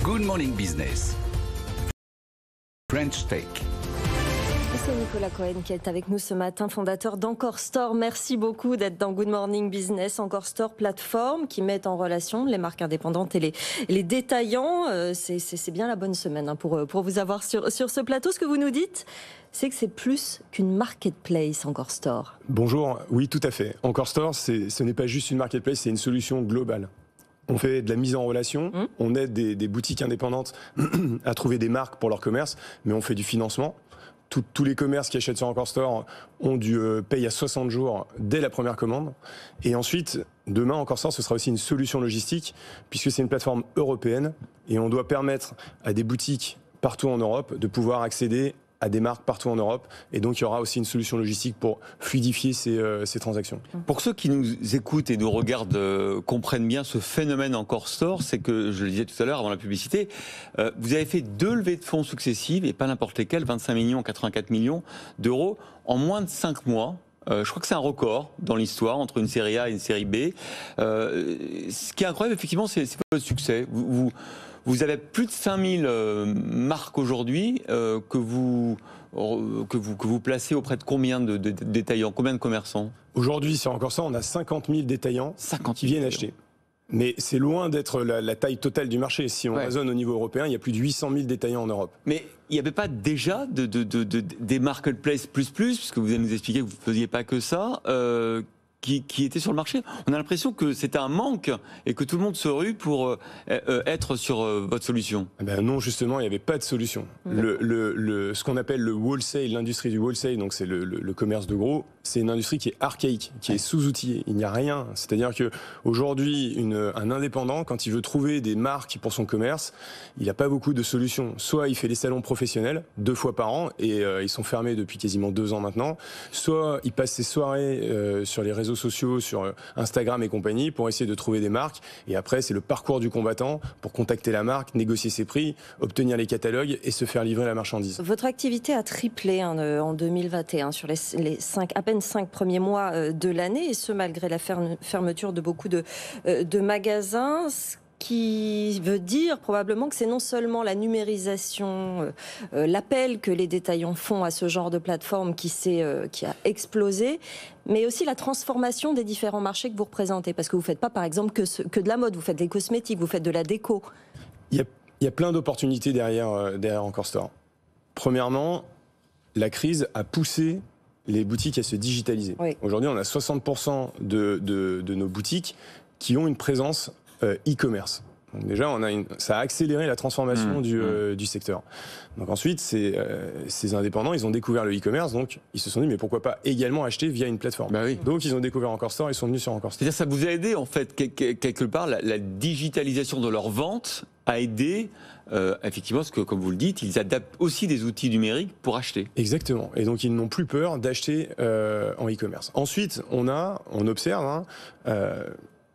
Good Morning Business. French Tech. C'est Nicolas Cohen qui est avec nous ce matin, fondateur d'Encore Store. Merci beaucoup d'être dans Good Morning Business. Encore Store, plateforme qui met en relation les marques indépendantes et les détaillants. C'est bien la bonne semaine pour vous avoir sur ce plateau. Ce que vous nous dites, c'est que c'est plus qu'une marketplace, Encore Store. Bonjour, oui tout à fait. Encore Store, ce n'est pas juste une marketplace, c'est une solution globale. On fait de la mise en relation, on aide des boutiques indépendantes à trouver des marques pour leur commerce, mais on fait du financement. Tous les commerces qui achètent sur Encore Store ont dû payer à 60 jours dès la première commande. Et ensuite, demain, Encore Store, ce sera aussi une solution logistique, puisque c'est une plateforme européenne, et on doit permettre à des boutiques partout en Europe de pouvoir accéder à des marques partout en Europe. Et donc, il y aura aussi une solution logistique pour fluidifier ces transactions. Pour ceux qui nous écoutent et nous regardent, comprennent bien ce phénomène Encore Store, c'est que, je le disais tout à l'heure avant la publicité, vous avez fait 2 levées de fonds successives, et pas n'importe lesquelles, 25 millions, 84 millions d'euros, en moins de 5 mois. Je crois que c'est un record dans l'histoire entre une série A et une série B. Ce qui est incroyable, effectivement, c'est votre succès. Vous avez plus de 5000 marques aujourd'hui que vous placez auprès de combien de détaillants, combien de commerçants? Aujourd'hui, sur Encore Store, on a 50 000 détaillants qui viennent acheter. Mais c'est loin d'être la taille totale du marché. Si on raisonne au niveau européen, il y a plus de 800 000 détaillants en Europe. Mais il n'y avait pas déjà des marketplaces plus, puisque vous allez nous expliquer que vous ne faisiez pas que ça, qui étaient sur le marché. On a l'impression que c'était un manque et que tout le monde se rue pour être sur votre solution. Ben non, justement, il n'y avait pas de solution. Ce qu'on appelle le wholesale, l'industrie du wholesale, donc c'est le commerce de gros, c'est une industrie qui est archaïque, qui est sous-outillée. Il n'y a rien. C'est-à-dire que aujourd'hui, un indépendant, quand il veut trouver des marques pour son commerce, il n'a pas beaucoup de solutions. Soit il fait des salons professionnels 2 fois par an, et ils sont fermés depuis quasiment 2 ans maintenant. Soit il passe ses soirées sur les réseaux sociaux, sur Instagram et compagnie, pour essayer de trouver des marques. Et après, c'est le parcours du combattant pour contacter la marque, négocier ses prix, obtenir les catalogues et se faire livrer la marchandise. Votre activité a triplé en 2021 sur à peine 5 premiers mois de l'année, et ce malgré la fermeture de beaucoup de magasins. Qui veut dire probablement que c'est non seulement la numérisation, l'appel que les détaillants font à ce genre de plateforme qui a explosé, mais aussi la transformation des différents marchés que vous représentez. Parce que vous ne faites pas, par exemple, que de la mode, vous faites des cosmétiques, vous faites de la déco. Il y a plein d'opportunités derrière Encore Store. Premièrement, la crise a poussé les boutiques à se digitaliser. Oui. Aujourd'hui, on a 60% de nos boutiques qui ont une présence e-commerce. Donc déjà, ça a accéléré la transformation du secteur. Donc ensuite, ces indépendants, ils ont découvert le e-commerce, donc ils se sont dit, mais pourquoi pas également acheter via une plateforme. Donc ils ont découvert Encore Store, ils sont venus sur Encore Store. C'est-à-dire ça vous a aidé, en fait, quelque part, la digitalisation de leur vente a aidé, effectivement, parce que, comme vous le dites, ils adaptent aussi des outils numériques pour acheter. Exactement. Et donc ils n'ont plus peur d'acheter en e-commerce. Ensuite, on observe,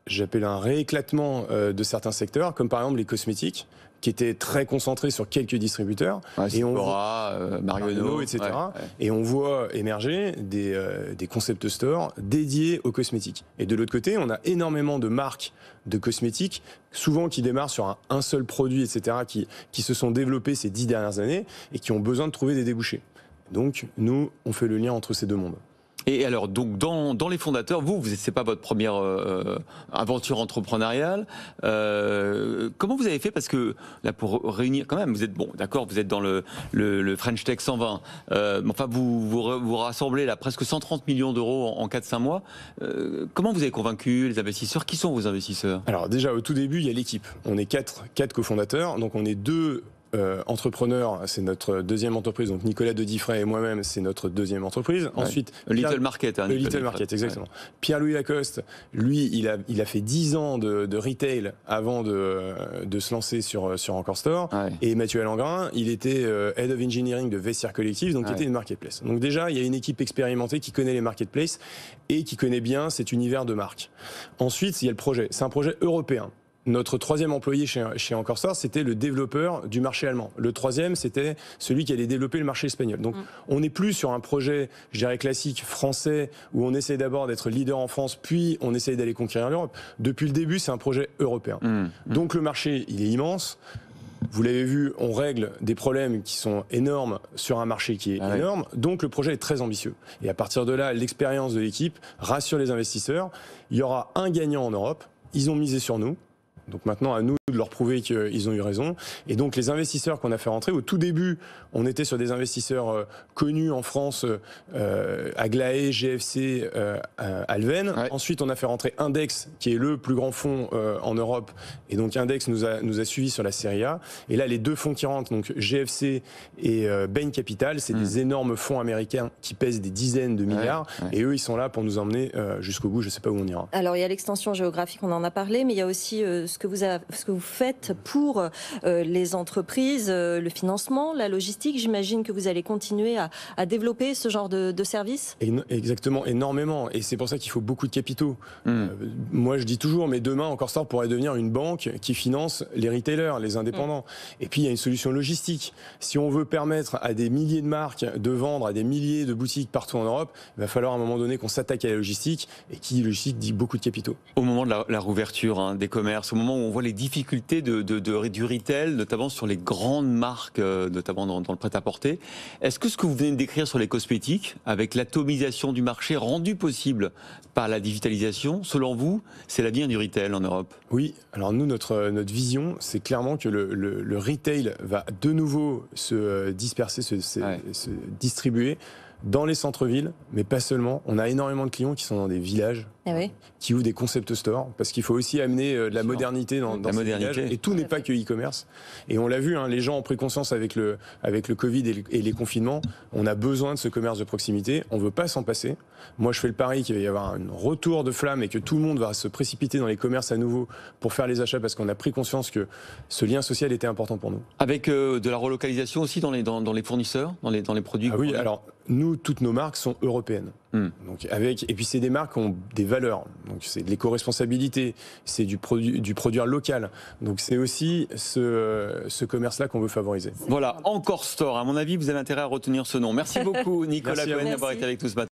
j'appelle un rééclatement de certains secteurs, comme par exemple les cosmétiques, qui étaient très concentrés sur quelques distributeurs. Et Marionneau, etc. Et on voit émerger des concept stores dédiés aux cosmétiques. Et de l'autre côté, on a énormément de marques de cosmétiques, souvent qui démarrent sur un seul produit, etc., qui se sont développés ces 10 dernières années et qui ont besoin de trouver des débouchés. Donc, nous, on fait le lien entre ces deux mondes. Et alors, donc, dans les fondateurs, c'est pas votre première aventure entrepreneuriale. Comment vous avez fait? Parce que là, pour réunir, quand même, vous êtes vous êtes dans le French Tech 120. Enfin, vous rassemblez là presque 130 millions d'euros en 4-5 mois. Comment vous avez convaincu les investisseurs? Qui sont vos investisseurs? Alors déjà, au tout début, il y a l'équipe. On est 4 cofondateurs, donc on est 2 entrepreneur, c'est notre deuxième entreprise. Donc Nicolas de Diffray et moi-même, c'est notre deuxième entreprise. Ensuite, Little Market. Little Market, exactement. Pierre-Louis Lacoste, lui, il a fait 10 ans de retail avant de se lancer sur Encore Store. Et Mathieu Alengrin, il était Head of Engineering de Vestiaire Collective, donc qui était une marketplace. Donc déjà, il y a une équipe expérimentée qui connaît les marketplaces et qui connaît bien cet univers de marque. Ensuite, il y a le projet. C'est un projet européen. Notre 3e employé chez Encore Store, c'était le développeur du marché allemand. Le 3e, c'était celui qui allait développer le marché espagnol. Donc, on n'est plus sur un projet, je dirais, classique français, où on essaie d'abord d'être leader en France, puis on essaye d'aller conquérir l'Europe. Depuis le début, c'est un projet européen. Donc, le marché, il est immense. Vous l'avez vu, on règle des problèmes qui sont énormes sur un marché qui est énorme. Donc le projet est très ambitieux. Et à partir de là, l'expérience de l'équipe rassure les investisseurs. Il y aura un gagnant en Europe. Ils ont misé sur nous. Donc maintenant, à nous de leur prouver qu'ils ont eu raison. Et donc les investisseurs qu'on a fait rentrer, au tout début, on était sur des investisseurs connus en France, Aglaé, GFC, Alven. Ouais. Ensuite, on a fait rentrer Index, qui est le plus grand fonds en Europe. Et donc Index nous a suivis sur la série A. Et là, les deux fonds qui rentrent, donc GFC et Bain Capital, c'est des énormes fonds américains qui pèsent des dizaines de milliards. Ouais. Et eux, ils sont là pour nous emmener jusqu'au bout. Je ne sais pas où on ira. Alors, il y a l'extension géographique, on en a parlé, mais il y a aussi ce que vous faites pour les entreprises, le financement, la logistique. J'imagine que vous allez continuer à développer ce genre de services. Exactement, énormément. Et c'est pour ça qu'il faut beaucoup de capitaux. Moi, je dis toujours, mais demain, EncoreStore pourrait devenir une banque qui finance les retailers, les indépendants. Et puis, il y a une solution logistique. Si on veut permettre à des milliers de marques de vendre à des milliers de boutiques partout en Europe, il va falloir à un moment donné qu'on s'attaque à la logistique. Et qui dit logistique dit beaucoup de capitaux. Au moment de la rouverture des commerces, au moment où on voit les difficultés du retail, notamment sur les grandes marques, notamment dans le prêt-à-porter. Est-ce que ce que vous venez de décrire sur les cosmétiques, avec l'atomisation du marché rendue possible par la digitalisation, selon vous, c'est l'avenir du retail en Europe? Oui, alors nous, notre vision, c'est clairement que le retail va de nouveau se disperser, se distribuer dans les centres-villes, mais pas seulement. On a énormément de clients qui sont dans des villages, qui ouvrent des concept stores, parce qu'il faut aussi amener de la modernité dans ces villages. Et tout n'est pas que e-commerce. Et on l'a vu, les gens ont pris conscience avec le Covid et les confinements. On a besoin de ce commerce de proximité. On ne veut pas s'en passer. Moi, je fais le pari qu'il va y avoir un retour de flamme et que tout le monde va se précipiter dans les commerces à nouveau pour faire les achats, parce qu'on a pris conscience que ce lien social était important pour nous. Avec de la relocalisation aussi dans les fournisseurs, dans les produits. Ah oui, alors nous, toutes nos marques sont européennes. Donc et puis c'est des marques qui ont des valeurs. Donc c'est de l'éco-responsabilité, c'est du produire local. Donc c'est aussi ce commerce-là qu'on veut favoriser. Voilà, EncoreStore. À mon avis, vous avez intérêt à retenir ce nom. Merci beaucoup, Nicolas Cohen, d'avoir été avec nous ce matin.